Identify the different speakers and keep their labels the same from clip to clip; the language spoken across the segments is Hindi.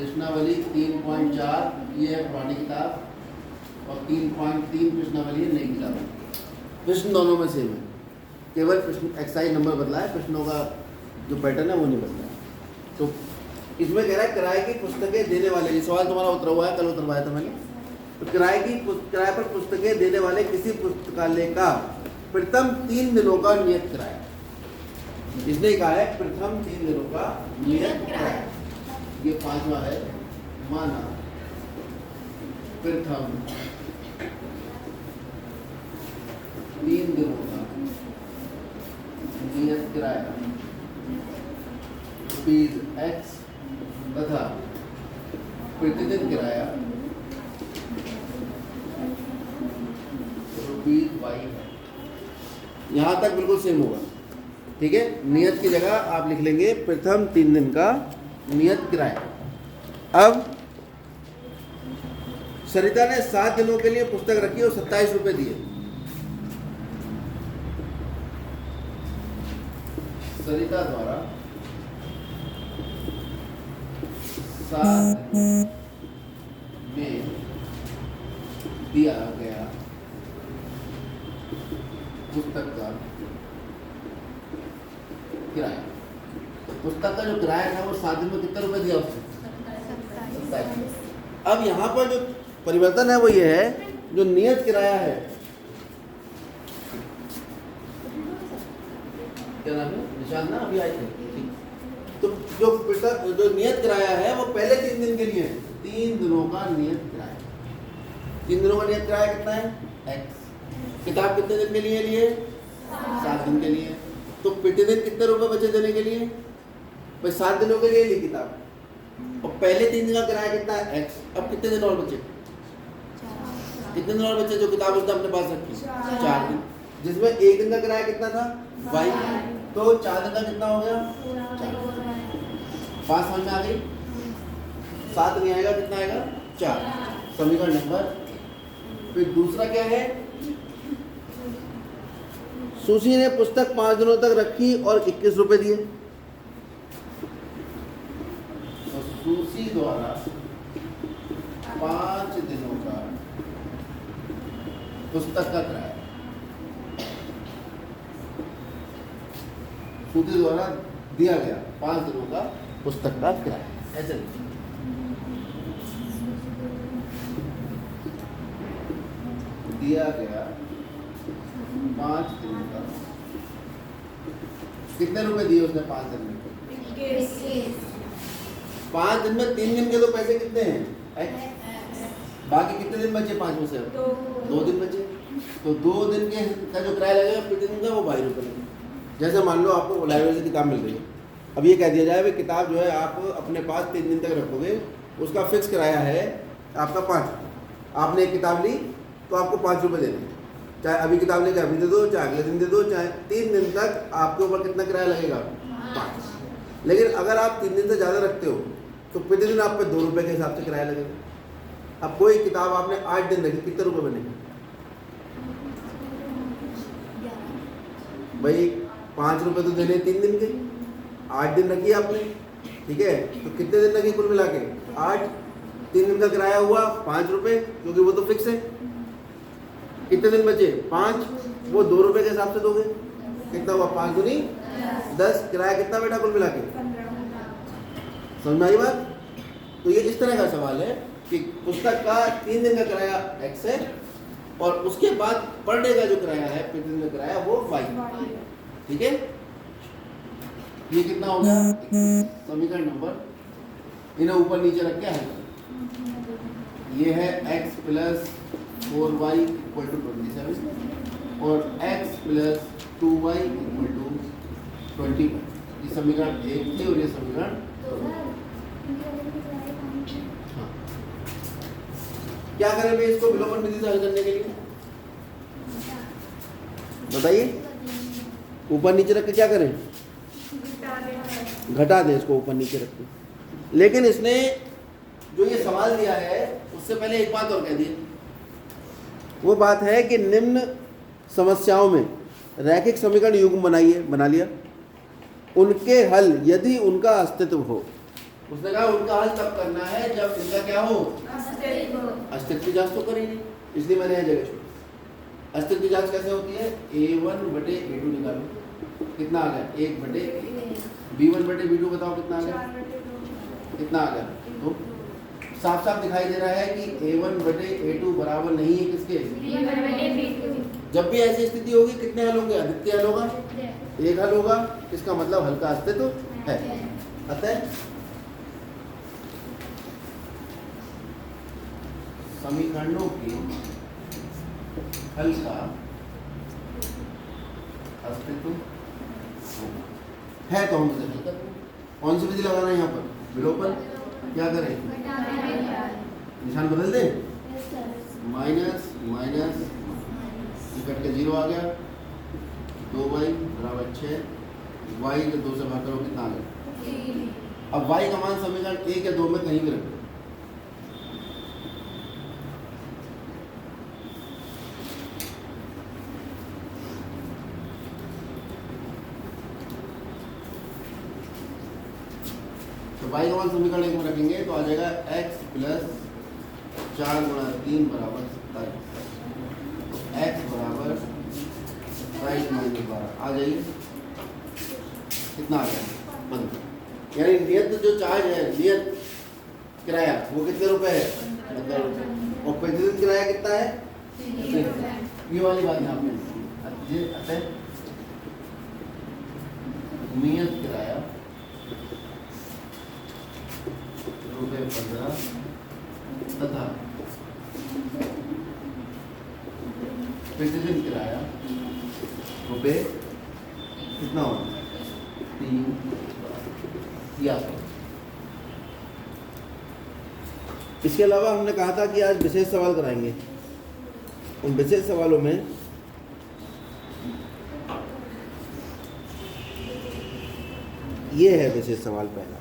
Speaker 1: प्रश्नावली 3.4 ये है पुरानी किताब और 3.3 प्रश्नावली है नई किताब। प्रश्न दोनों में सेम है, केवल प्रश्न एक्सरसाइज नंबर बदला है, प्रश्नों का जो पैटर्न है वो नहीं बदला है। तो इसमें कह रहा है किराए की पुस्तकें देने वाले, ये सवाल तुम्हारा उतरा हुआ है, कल उतरवाया था मैंने। तो किराए पर पुस्तकें देने वाले किसी पुस्तकालय का प्रथम 3 दिनों का नियत किराया, इसने कहा है प्रथम 3 दिनों का नियत किराया। ये 5वां है, माना प्रथम 3 दिनों का नियत किराया ₹X तथा प्रतिदिन किराया ₹Y है। यहाँ तक बिल्कुल सेम होगा, ठीक है। नियत की जगह आप लिख लेंगे प्रथम 3 दिन का नियत किराया। अब सरिता ने 7 दिनों के लिए पुस्तक रखी और 27 रुपए दिए। सरिता द्वारा 7 में दिया गया पुस्तक का किराया। पुस्तक का जो किराया था वो 7 दिन में कितना रुपए दिया उसने? 27। अब यहाँ पर जो परिवर्तन है वो ये है, जो नियत किराया है, क्या नाम है, निशान ना अभी आए थे, तो जो नियत किराया है वो पहले 3 दिन के लिए है। 3 दिनों का नियत किराया, 3 दिनों का नियत किराया कितना है? X। किताब कितने दिन के लिए लिए? 7 दिन के लिए। तो प्रतिदिन कितने रुपए बचे देने के लिए? भाई 7 दिनों के लिए ली किताब और पहले 3 दिन का किराया कितना है? X। अब कितने दिन और बचे? कितने दिन और बचे जो किताब उसने अपने पास रखी? 4 दिन, जिसमें 1 दिन का किराया कितना था? Y। तो 4 दिन का कितना हो गया? 5 समझ में आ गई? 7 नहीं आएगा, कितना आएगा? 4। समीकरण नंबर। फिर दूसरा क्या है? सुशी ने पुस्तक 5 दिनों तक रखी और 21 रुपए दिए। तो सुशी द्वारा 5 दिनों का पुस्तक का किराया, सुशी द्वारा दिया गया 5 दिनों का पुस्तक का किराया, ऐसे दिया गया 5 दिन का। कितने रुपए दिए उसने 5 दिन में? 5 दिन में 3 दिन के तो पैसे कितने हैं? बाकी कितने दिन बचे 5 में से? 2 दिन बचे। तो 2 दिन के का जो किराया लगेगा प्रतिदिन का वो 22 रुपये लगेगा। जैसे मान लो आपको लाइब्रेरी से किताब मिल रही है, अब ये कह दिया जाए भाई किताब जो है आप अपने पास 3 दिन तक रखोगे, उसका फिक्स किराया है आपका 5। आपने एक किताब ली तो आपको 5 रुपये देने, चाहे अभी किताब लेके अभी दे दो, चाहे अगले दिन दे दो, चाहे 3 दिन तक आपके ऊपर कितना किराया लगेगा? 5। लेकिन अगर आप 3 दिन से ज़्यादा रखते हो तो प्रतिदिन आप पे 2 रुपये के हिसाब से किराया लगेगा। अब कोई किताब आपने 8 दिन रखी, कितने रुपये बनेंगे भाई? 5 रुपये तो देने 3 दिन के, 8 दिन रखी आपने, ठीक है। तो कितने दिन लगे कुल मिला के? 8। 3 दिन का किराया हुआ 5 रुपये, क्योंकि वो तो फिक्स है। कितने दिन बचे? 5। वो 2 रुपये के हिसाब से दोगे, कितना हुआ? 5 दूनी 10। किराया कितना बेटा कुल मिला के? समझ में आई बात? तो ये इस तरह का सवाल है कि पुस्तक का 3 दिन का किराया X है और उसके बाद पर डे का जो किराया है, प्रतिदिन का किराया वो Y, ठीक है। ये कितना हो गया? समीकरण नंबर। इन्हें ऊपर नीचे रख के हल करो। ये है X + 4y = 27 और X + 2y = 21। ये समीकरण 1 थे और ये समीकरण 2। हाँ, क्या करें भाई इसको विलोपन विधि से हल करने के लिए? बताइए, ऊपर नीचे रख के क्या करें? घटा दें इसको ऊपर नीचे रख के। लेकिन इसने जो ये सवाल दिया है उससे पहले एक बात और कह दी। वो बात है कि निम्न समस्याओं में रैखिक समीकरण युग्म बना लिया, उनके हल यदि उनका अस्तित्व हो, उसने कहा उनका हल तब करना है जब इनका क्या हो, अस्तित्व की जांच तो करेंगे, इसलिए मैंने यह जगह छोड़ी। अस्तित्व की जांच कैसे होती है, A1/A2 निकालो, कितना आ गया 1/, B1/B2 बताओ कितना आ गया, कितना आ गया 2। साफ साफ दिखाई दे रहा है कि A1/A2 बराबर नहीं है किसके, जब भी ऐसी स्थिति होगी कितने हल होंगे, अधिकतम हल होगा, एक हल होगा, इसका मतलब हल का अस्तित्व है। अतः समीकरणों के हल का अस्तित्व है, तो हम उसे हल करते हैं। कौन सी विधि लगाना है यहाँ पर, विलोपन, क्या करें, निशान बदल दें, माइनस माइनस कट के 0 आ गया, 2y बराबर 6, y को 2 से भाग करो कितना आ गया। अब y का मान समीकरण 1 या 2 में कहीं भी रखो, तो y का मान समीकरण 1 में रखेंगे तो आ जाएगा x प्लस 4 गुणा 3 बराबर 27, x बराबर 22 माइनस 12 आ जाइए, कितना आ गया 15। यानी नियत जो चार्ज है, नियत किराया वो कितने रुपए है, 15 रुपये, और प्रतिदिन किराया कितना है, ये वाली बात यहाँ पे नियत किराया ₹15 तथा प्रतिदिन किराया रुपये कितना होगा 3। इसके अलावा हमने कहा था कि आज विशेष सवाल कराएंगे। उन विशेष सवालों में ये है विशेष सवाल पहला,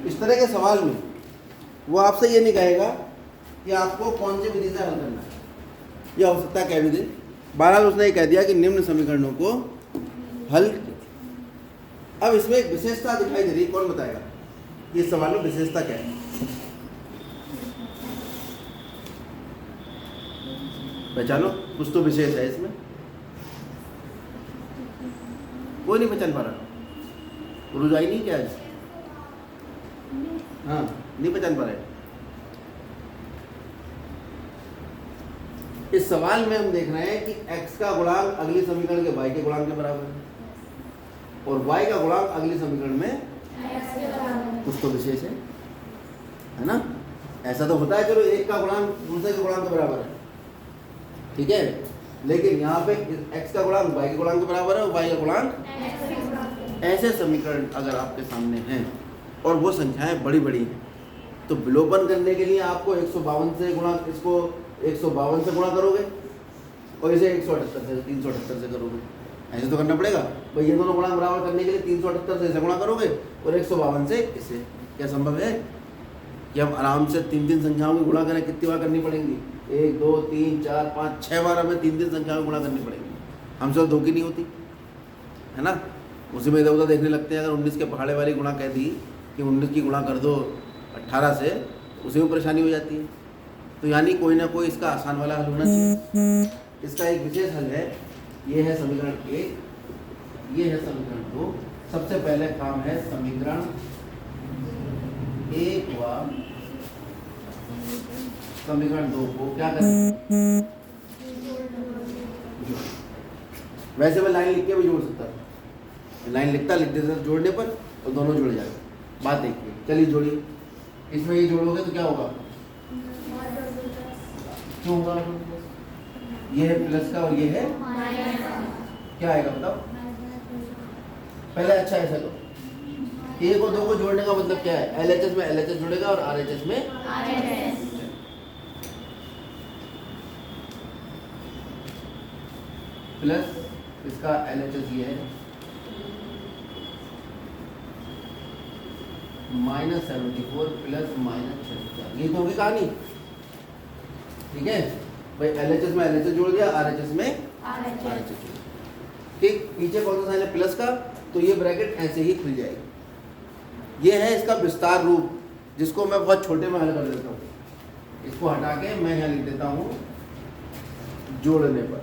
Speaker 1: इस तरह के सवाल में वो आपसे ये नहीं कहेगा कि आपको कौन सी विधि से हल करना है, या हो सकता है क्या विधि, बहरहाल उसने ये कह दिया कि निम्न समीकरणों को हल। अब इसमें एक विशेषता दिखाई दे रही है, कौन बताएगा ये सवाल में विशेषता क्या है, पहचानो, कुछ तो विशेष है इसमें, कोई नहीं पहचान पा रहा, रुझाई नहीं क्या है, हाँ नहीं पहचान पा रहे। इस सवाल में हम देख रहे हैं कि x का गुणांक अगली समीकरण के y के गुणांक के बराबर है और y का गुणांक अगली समीकरण में कुछ तो विशेष है ना। ऐसा तो होता है चलो एक का गुणांक दूसरे के गुणांक के बराबर है, ठीक है, लेकिन यहाँ पे x का गुणांक y के गुणांक के बराबर है और y का गुणांक, ऐसे समीकरण अगर आपके सामने हैं और वो संख्याएं बड़ी बड़ी हैं तो विलोपन करने के लिए आपको 152 से गुणा, इसको 152 से गुणा करोगे और इसे 178 से 378 से करोगे, ऐसे तो करना पड़ेगा भाई। ये दोनों गुणांक बराबर करने के लिए 378 से इसे गुणा करोगे और 152 से इसे, क्या संभव है कि हम आराम से 3 संख्याओं की गुणा करें, कितनी बार करनी पड़ेंगी, 1 2 3 4 5 6 बार हमें 3 संख्याओं की गुणा करनी पड़ेगी, हमसे दो की नहीं होती है ना। उसी में इधर उधर देखने लगते हैं, अगर 19 के पहाड़े वाली गुणा कह दी कि 19 की गुणा कर दो 18 से, उसी में परेशानी हो जाती है। तो यानी कोई ना कोई इसका आसान वाला हल होना चाहिए। इसका एक विशेष हल है, ये है समीकरण 1, ये है समीकरण 2। सबसे पहले काम है समीकरण 1 व समीकरण 2 को क्या करें, वैसे मैं लाइन लिख के भी जोड़ सकता था, लाइन लिख देता जोड़ने पर तो दोनों जुड़ जाएगा। बात देखिए, चलिए जोड़िए, इसमें ये जोड़ोगे तो क्या होगा, क्यों होगा, ये है प्लस का और ये है क्या आएगा बताओ, पहले अच्छा ऐसा लो, 1 और 2 को जोड़ने का मतलब क्या है, LHS में LHS जुड़ेगा और RHS में RHS। प्लस इसका LHS ये है -74 प्लस -64, ये तो होगी कहानी। ठीक है भाई, LHS में LHS जोड़ दिया, RHS में RHS जोड़ दिया। ठीक, पीछे कौन सा साइन है प्लस का, तो ये ब्रैकेट ऐसे ही खुल जाएगी। ये है इसका विस्तार रूप, जिसको मैं बहुत छोटे में हल कर देता हूँ। इसको हटा के मैं यहाँ लिख देता हूँ जोड़ने पर।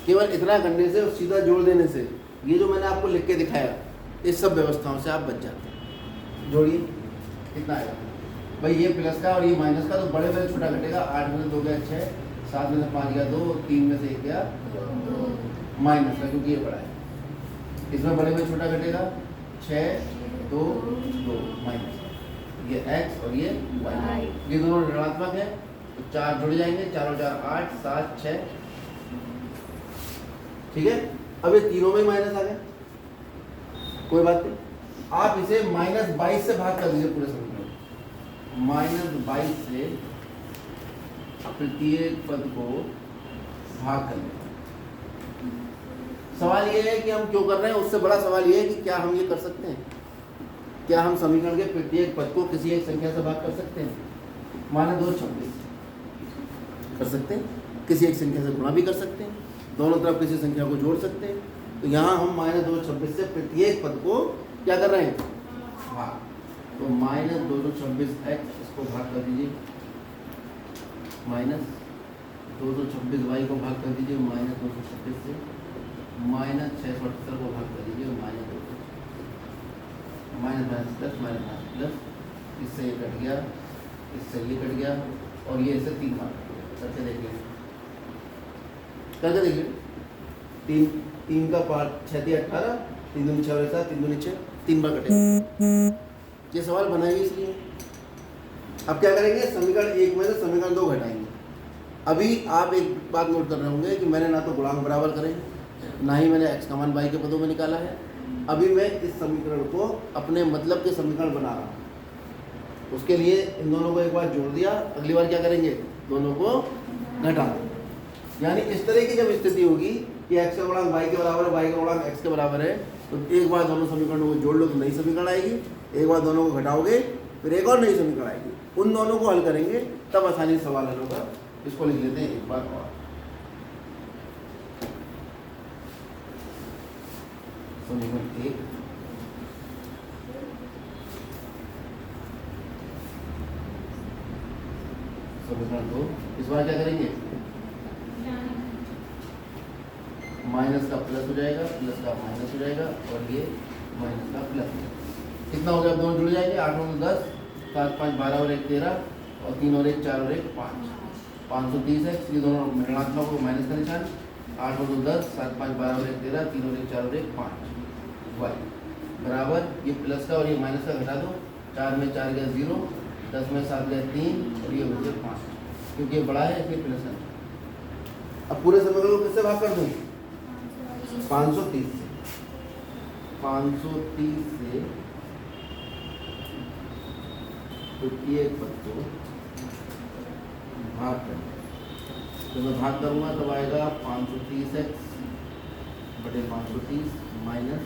Speaker 1: केवल इतना करने से और सीधा जोड़ देने से, ये जो मैंने आपको लिख के दिखाया, इस सब व्यवस्थाओं से आप बच जाते हैं। जोड़िए, कितना आएगा भाई, ये प्लस का और ये माइनस का, तो बड़े में छोटा घटेगा। 8 में से 2 गया 6, 7 में से 5 गया 2, 3 में से 1 गया माइनस का, क्योंकि ये बड़ा है। इसमें बड़े में छोटा घटेगा 6, 2, 2 माइनस, ये x और ये y, ये दोनों ऋणात्मक है, तो 4 जुड़ जाएंगे, 4 और 4 8, 7, 6। ठीक है, अब ये तीनों में माइनस आ गया, कोई बात नहीं। आप इसे -22 से भाग कर दीजिए पूरे समीकरण, -22 से प्रत्येक पद को भाग कर लें। सवाल ये है कि हम क्यों कर रहे हैं, उससे बड़ा सवाल ये है कि क्या हम ये कर सकते हैं, क्या हम समीकरण के प्रत्येक पद को किसी एक संख्या से भाग कर सकते हैं। माना 2 26 कर सकते हैं, किसी एक संख्या से गुणा भी कर सकते हैं, दोनों तरफ किसी संख्या को जोड़ सकते हैं। तो यहाँ हम -2 26 से प्रत्येक पद को क्या कर रहे हैं, भाग। तो -2 26 x, इसको भाग कर दीजिए, -2 26 y को भाग कर दीजिए -2 26 से, -678 को भाग कर दीजिए -2, माइनस प्लस, इससे ये कट गया, इससे ये कट गया, और ये इसे 3 बार करके देखिए, करके देखिए। 3 का 5, 6 × 18, 3 दूनी 6 और 7, 3 दूनी 6, 3 बार कटेगा। ये सवाल बनाएंगे इसलिए। अब क्या करेंगे, समीकरण 1 में से समीकरण 2 घटाएंगे। अभी आप एक बात नोट कर रहे होंगे कि मैंने ना तो गुणांक बराबर करे, ना ही मैंने x का मान y के पदों में निकाला है। अभी मैं इस समीकरण को अपने मतलब के समीकरण बना रहा हूँ। उसके लिए इन दोनों को एक बार जोड़ दिया, अगली बार क्या करेंगे, दोनों को घटा देंगे। यानी इस तरह की जब स्थिति होगी कि x का गुणांक y के बराबर है, y का गुणांक x के बराबर है, तो एक बार दोनों समीकरणों को जोड़ लो तो नई समीकरण आएगी, एक बार दोनों को घटाओगे फिर एक और नई समीकरण आएगी। उन दोनों को हल करेंगे तब आसानी से सवाल हल होगा। इसको लिख लेते हैं एक बार और। समीकरण 1 समीकरण 2, इस बार क्या करेंगे, माइनस का प्लस हो जाएगा, प्लस का माइनस हो जाएगा, और ये माइनस का प्लस। कितना हो गया, दोनों जुड़ जाएंगे, 8 और 10, 7 5 12 और 1 13, और 3 और 1 4 और 1 5, 530 है। ये दोनों ऋणात्मक को माइनस का निशान, 8 और 10, 7 5 12 और 1 13, 3 और 1 4 और 1 5, y बराबर, ये प्लस का और ये माइनस का घटा दो, 4 में 4 गया 0, 10 में 7 गया 3, और ये बचे 5, क्योंकि ये बड़ा है इसलिए प्लस है। अब पूरे समीकरण को किससे भाग कर दूँ, 530 से, 530 से प्रत्येक पद को भाग कर, तो मैं भाग करूँगा तब आएगा 530x बटे 530 माइनस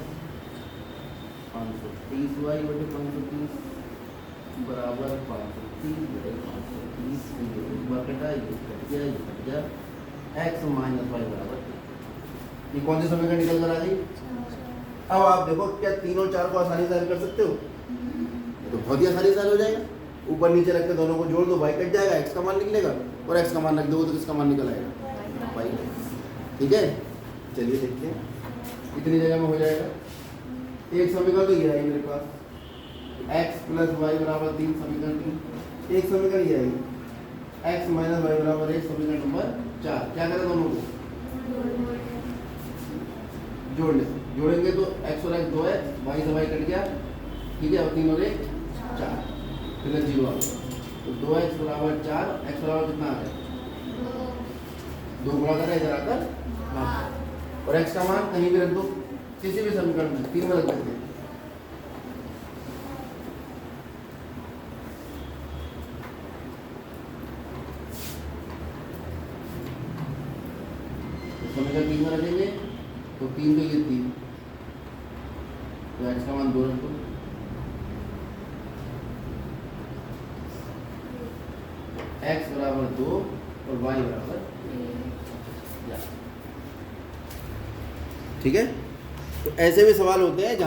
Speaker 1: 530y बटे 530 बराबर 530 बटे 530, एक बार कटा, ये कट गया, ये कट गया, x माइनस y बराबर। ये कौन सी समीकरण निकल कर आ गई। अब आप देखो, क्या 3 और 4 को आसानी से हल कर सकते हो, ये तो बहुत ही आसानी से हल हो जाएगा। ऊपर नीचे रख के दोनों को जोड़ दो, y कट जाएगा, x का मान निकलेगा, और x का मान रख दो तो किसका मान निकल आएगा, y। ठीक है, चलिए देखते हैं कितनी जगह में हो जाएगा। एक समीकरण तो ये आई मेरे पास, x प्लस वाई बराबर 3, समीकरण 3। एक समीकरण ये आई, x माइनस वाई बराबर 1, समीकरण नंबर 4। क्या करें, दोनों को जोड़ ले, जोड़ेंगे तो x और x 2x, y से y कट गया, ठीक है, और 3 और 1 4, फिर 0 आ गया, तो 2x बराबर 4, x बराबर कितना आ गया, 2 गुणा करें इधर आकर, और x का मान कहीं भी रख दो, किसी भी समीकरण में 3 में रख देते हैं। समीकरण 3 में रखेंगे तो 3 तो ये 3, तो x का मान 2 रख दो। x बराबर 2 और y बराबर, ठीक है। तो ऐसे भी सवाल होते हैं जहाँ